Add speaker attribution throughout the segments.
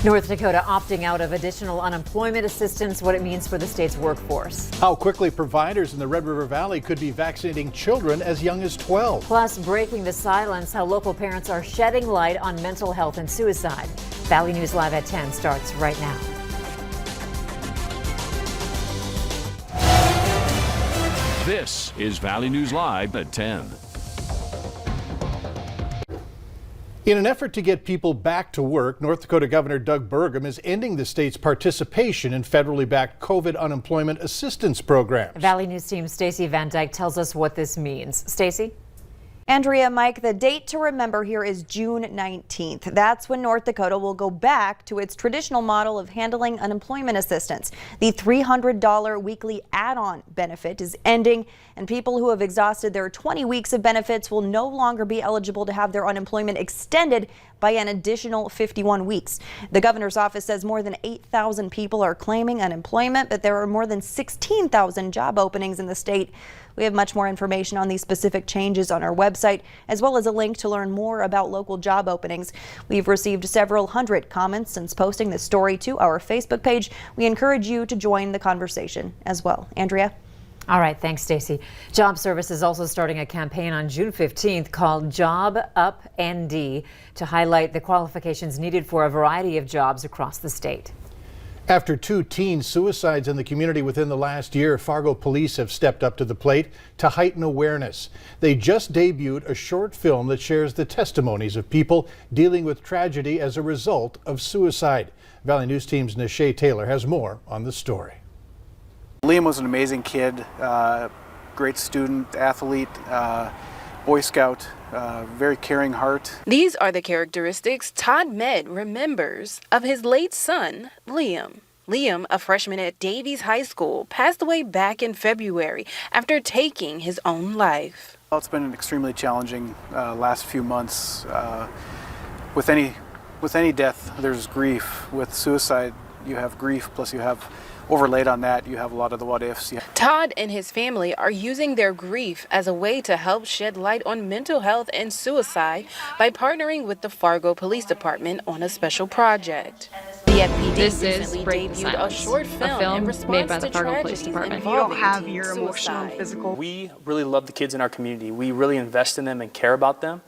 Speaker 1: North Dakota opting out of additional unemployment assistance, what it means for the state's workforce.
Speaker 2: How quickly providers in the Red River Valley could be vaccinating children as young as 12.
Speaker 1: Plus, breaking the silence, how local parents are shedding light on mental health and suicide. Valley News Live at 10 starts right now.
Speaker 3: This is Valley News Live at 10.
Speaker 2: In an effort to get people back to work, North Dakota Governor Doug Burgum is ending the state's participation in federally backed COVID unemployment assistance programs.
Speaker 1: Valley News team Stacy Van Dyke tells us what this means. Stacy?
Speaker 4: Andrea, Mike, the date to remember here is June 19th. That's when North Dakota will go back to its traditional model of handling unemployment assistance. The $300 weekly add-on benefit is ending, and people who have exhausted their 20 weeks of benefits will no longer be eligible to have their unemployment extended by an additional 51 weeks. The governor's office says more than 8,000 people are claiming unemployment, but there are more than 16,000 job openings in the state. We have much more information on these specific changes on our website, as well as a link to learn more about local job openings. We've received several hundred comments since posting this story to our Facebook page. We encourage you to join the conversation as well. Andrea?
Speaker 1: All right, thanks, Stacy. Job Service is also starting a campaign on June 15th called Job Up ND to highlight the qualifications needed for a variety of jobs across the state.
Speaker 2: After 2 teen suicides in the community within the last year, Fargo police have stepped up to the plate to heighten awareness. They just debuted a short film that shares the testimonies of people dealing with tragedy as a result of suicide. Valley News team's Nashay Taylor has more on the story.
Speaker 5: Liam was an amazing kid, great student, athlete, Boy Scout, very caring heart.
Speaker 6: These are the characteristics Todd Med remembers of his late son, Liam. Liam, a freshman at Davies High School, passed away back in February after taking his own life.
Speaker 5: Well, it's been an extremely challenging last few months. With any death, there's grief. With suicide, you have grief, plus you have overlaid on that, you have a lot of the what ifs.
Speaker 6: Todd and his family are using their grief as a way to help shed light on mental health and suicide by partnering with the Fargo Police Department on a special project. The FPD recently debuted a short film in response
Speaker 7: made by the
Speaker 6: to
Speaker 7: Fargo Police
Speaker 6: tragedies
Speaker 7: Department.
Speaker 8: If you don't have
Speaker 6: involving
Speaker 8: your
Speaker 6: suicide.
Speaker 8: emotional and physical.
Speaker 9: We really love the kids in our community. We really invest in them and care about them.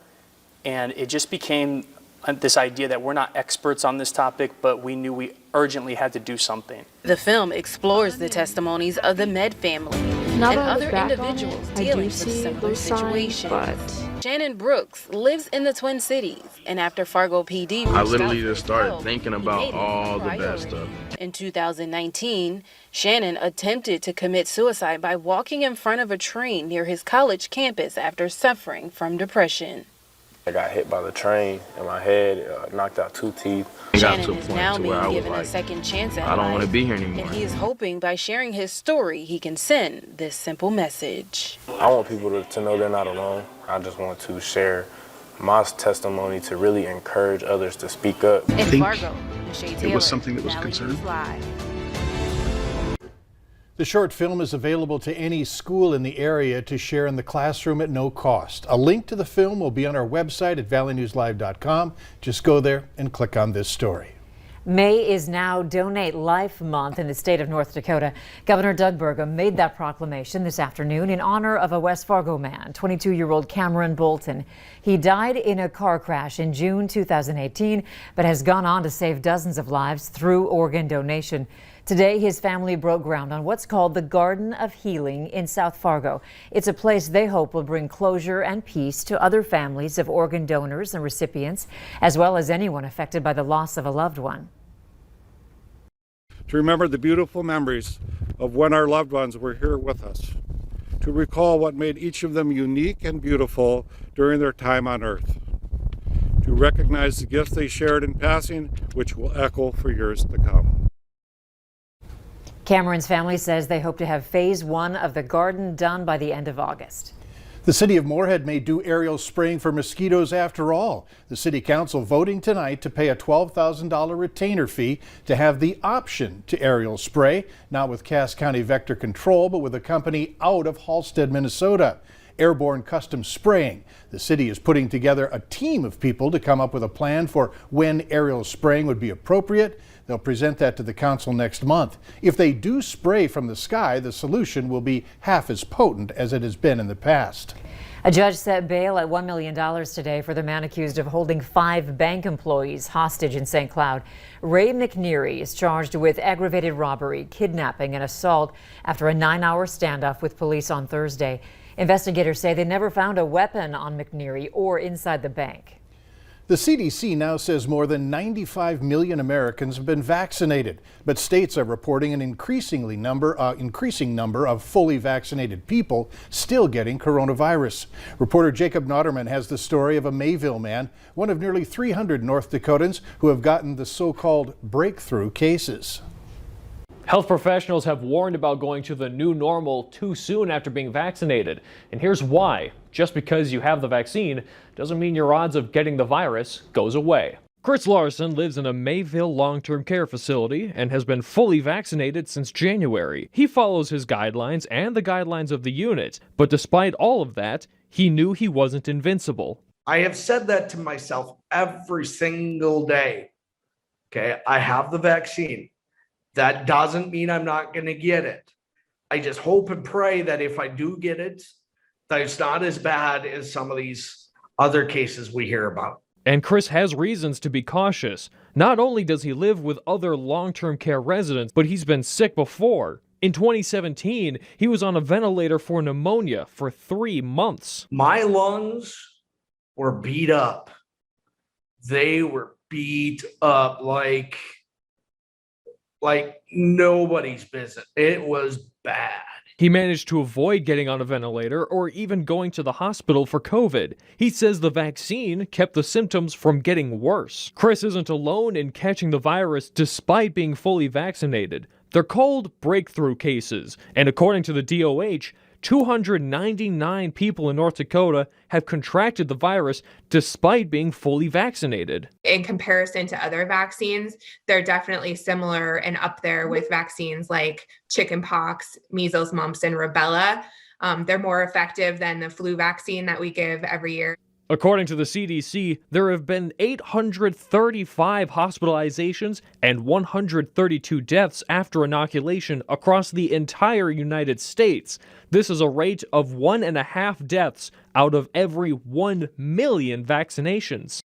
Speaker 9: And it just became this idea that we're not experts on this topic, but we knew we urgently had to do something.
Speaker 6: The film explores the testimonies of the Med family and other individuals dealing with similar situations. Shannon Brooks lives in the Twin Cities, and after Fargo PD,
Speaker 10: I literally just started thinking about all the bad stuff.
Speaker 6: In 2019, Shannon attempted to commit suicide by walking in front of a train near his college campus after suffering from depression.
Speaker 10: I got hit by the train in my head, knocked out 2 teeth.
Speaker 6: Shannon is now being given a second chance at life.
Speaker 10: I don't want to be here anymore.
Speaker 6: And he is hoping by sharing his story, he can send this simple message.
Speaker 10: I want people to know they're not alone. I just want to share my testimony to really encourage others to speak up.
Speaker 6: In Fargo, Nashay Taylor,
Speaker 11: it was something that was
Speaker 6: Valley
Speaker 11: concerned.
Speaker 6: News Live.
Speaker 2: The short film is available to any school in the area to share in the classroom at no cost. A link to the film will be on our website at valleynewslive.com. Just go there and click on this story.
Speaker 1: May is now Donate Life Month in the state of North Dakota. Governor Doug Burgum made that proclamation this afternoon in honor of a West Fargo man, 22-year-old Cameron Bolton. He died in a car crash in June 2018, but has gone on to save dozens of lives through organ donation. Today, his family broke ground on what's called the Garden of Healing in South Fargo. It's a place they hope will bring closure and peace to other families of organ donors and recipients, as well as anyone affected by the loss of a loved one.
Speaker 11: To remember the beautiful memories of when our loved ones were here with us. To recall what made each of them unique and beautiful during their time on earth. To recognize the gifts they shared in passing, which will echo for years to come.
Speaker 1: Cameron's family says they hope to have phase 1 of the garden done by the end of August.
Speaker 2: The city of Moorhead may do aerial spraying for mosquitoes after all. The city council voting tonight to pay a $12,000 retainer fee to have the option to aerial spray, not with Cass County Vector Control, but with a company out of Halstead, Minnesota. airborne custom spraying. The city is putting together a team of people to come up with a plan for when aerial spraying would be appropriate. They'll present that to the council next month. If they do spray from the sky, the solution will be half as potent as it has been in the past.
Speaker 1: A judge set bail at $1 million today for the man accused of holding 5 bank employees hostage in St. Cloud. Ray McNeary is charged with aggravated robbery, kidnapping, and assault after a 9-hour standoff with police on Thursday. Investigators say they never found a weapon on McNeary or inside the bank.
Speaker 2: The CDC now says more than 95 million Americans have been vaccinated, but states are reporting an increasing number of fully vaccinated people still getting coronavirus. Reporter Jacob Notterman has the story of a Mayville man, one of nearly 300 North Dakotans who have gotten the so-called breakthrough cases.
Speaker 7: Health professionals have warned about going to the new normal too soon after being vaccinated. And here's why. Just because you have the vaccine doesn't mean your odds of getting the virus goes away. Chris Larson lives in a Mayville long-term care facility and has been fully vaccinated since January. He follows his guidelines and the guidelines of the unit, but despite all of that, he knew he wasn't invincible.
Speaker 8: I have said that to myself every single day. Okay, I have the vaccine. That doesn't mean I'm not going to get it. I just hope and pray that if I do get it, that it's not as bad as some of these other cases we hear about.
Speaker 7: And Chris has reasons to be cautious. Not only does he live with other long-term care residents, but he's been sick before. In 2017, he was on a ventilator for pneumonia for 3 months.
Speaker 8: My lungs were beat up. They were beat up like nobody's business. It was bad.
Speaker 7: He managed to avoid getting on a ventilator or even going to the hospital for COVID. He says the vaccine kept the symptoms from getting worse. Chris isn't alone in catching the virus despite being fully vaccinated. They're called breakthrough cases, and according to the DOH, 299 people in North Dakota have contracted the virus despite being fully vaccinated.
Speaker 12: In comparison to other vaccines, they're definitely similar and up there with vaccines like chickenpox, measles, mumps, and rubella. They're more effective than the flu vaccine that we give every year.
Speaker 7: According to the CDC, there have been 835 hospitalizations and 132 deaths after inoculation across the entire United States. This is a rate of 1.5 deaths out of every 1 million vaccinations.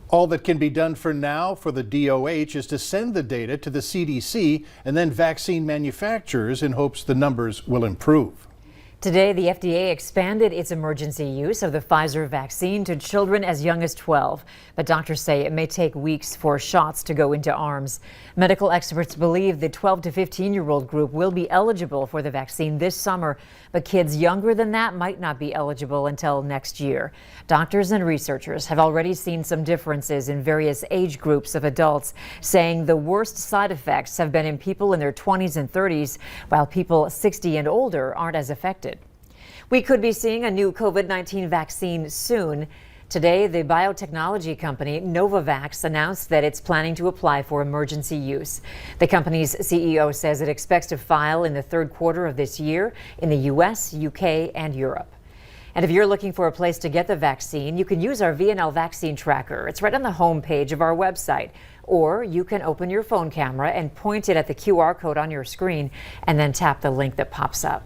Speaker 2: All that can be done for now for the DOH is to send the data to the CDC and then vaccine manufacturers in hopes the numbers will improve.
Speaker 1: Today, the FDA expanded its emergency use of the Pfizer vaccine to children as young as 12. But doctors say it may take weeks for shots to go into arms. Medical experts believe the 12 to 15-year-old group will be eligible for the vaccine this summer, but kids younger than that might not be eligible until next year. Doctors and researchers have already seen some differences in various age groups of adults, saying the worst side effects have been in people in their 20s and 30s, while people 60 and older aren't as affected. We could be seeing a new COVID-19 vaccine soon. Today, the biotechnology company Novavax announced that it's planning to apply for emergency use. The company's CEO says it expects to file in the third quarter of this year in the U.S., UK, and Europe. And if you're looking for a place to get the vaccine, you can use our VNL vaccine tracker. It's right on the home page of our website. Or you can open your phone camera and point it at the QR code on your screen and then tap the link that pops up.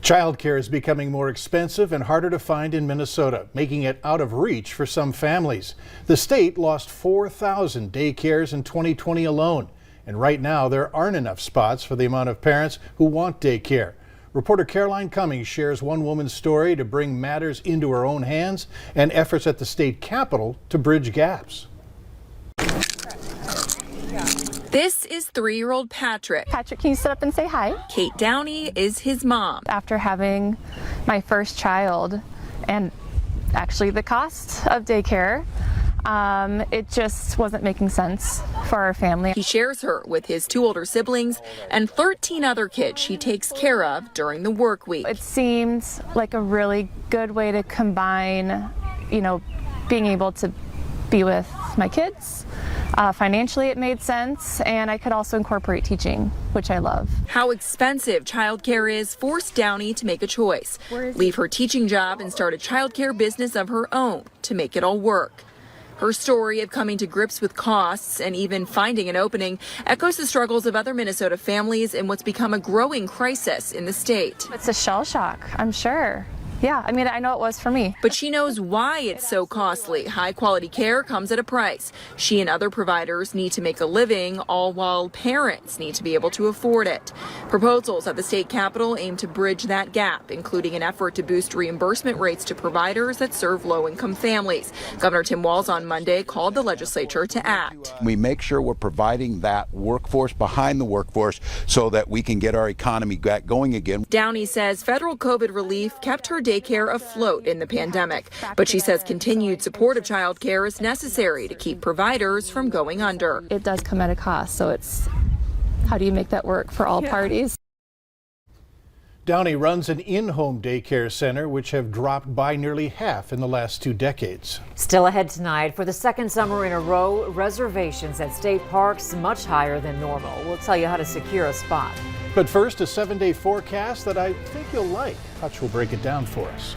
Speaker 2: Childcare is becoming more expensive and harder to find in Minnesota, making it out of reach for some families. The state lost 4,000 daycares in 2020 alone, and right now there aren't enough spots for the amount of parents who want daycare. Reporter Caroline Cummings shares one woman's story to bring matters into her own hands and efforts at the state capitol to bridge gaps.
Speaker 13: This is 3-year-old Patrick.
Speaker 14: Patrick, can you sit up and say hi?
Speaker 13: Kate Downey is his mom.
Speaker 14: After having my first child and actually the cost of daycare, it just wasn't making sense for our family.
Speaker 13: He shares her with his 2 older siblings and 13 other kids she takes care of during the work week.
Speaker 14: It seemed like a really good way to combine, being able to be with my kids Financially, it made sense, and I could also incorporate teaching, which I love.
Speaker 13: How expensive childcare is forced Downey to make a choice. Leave her teaching job and start a childcare business of her own to make it all work. Her story of coming to grips with costs and even finding an opening echoes the struggles of other Minnesota families in what's become a growing crisis in the state.
Speaker 14: It's a shell shock, I'm sure. Yeah, I mean, I know it was for me.
Speaker 13: But she knows why it's so costly. High quality care comes at a price. She and other providers need to make a living, all while parents need to be able to afford it. Proposals at the state capitol aim to bridge that gap, including an effort to boost reimbursement rates to providers that serve low-income families. Governor Tim Walz on Monday called the legislature to act.
Speaker 15: We make sure we're providing that workforce behind the workforce so that we can get our economy back going again.
Speaker 13: Downey says federal COVID relief kept her daycare afloat in the pandemic, but she says continued support of child care is necessary to keep providers from going under.
Speaker 14: It does come at a cost, so it's how do you make that work for all parties?
Speaker 2: Downey runs an in-home daycare center, which have dropped by nearly half in the last 2 decades.
Speaker 1: Still ahead tonight, for the second summer in a row, reservations at state parks much higher than normal. We'll tell you how to secure a spot.
Speaker 2: But first, a 7-day forecast that I think you'll like. Hutch will break it down for us.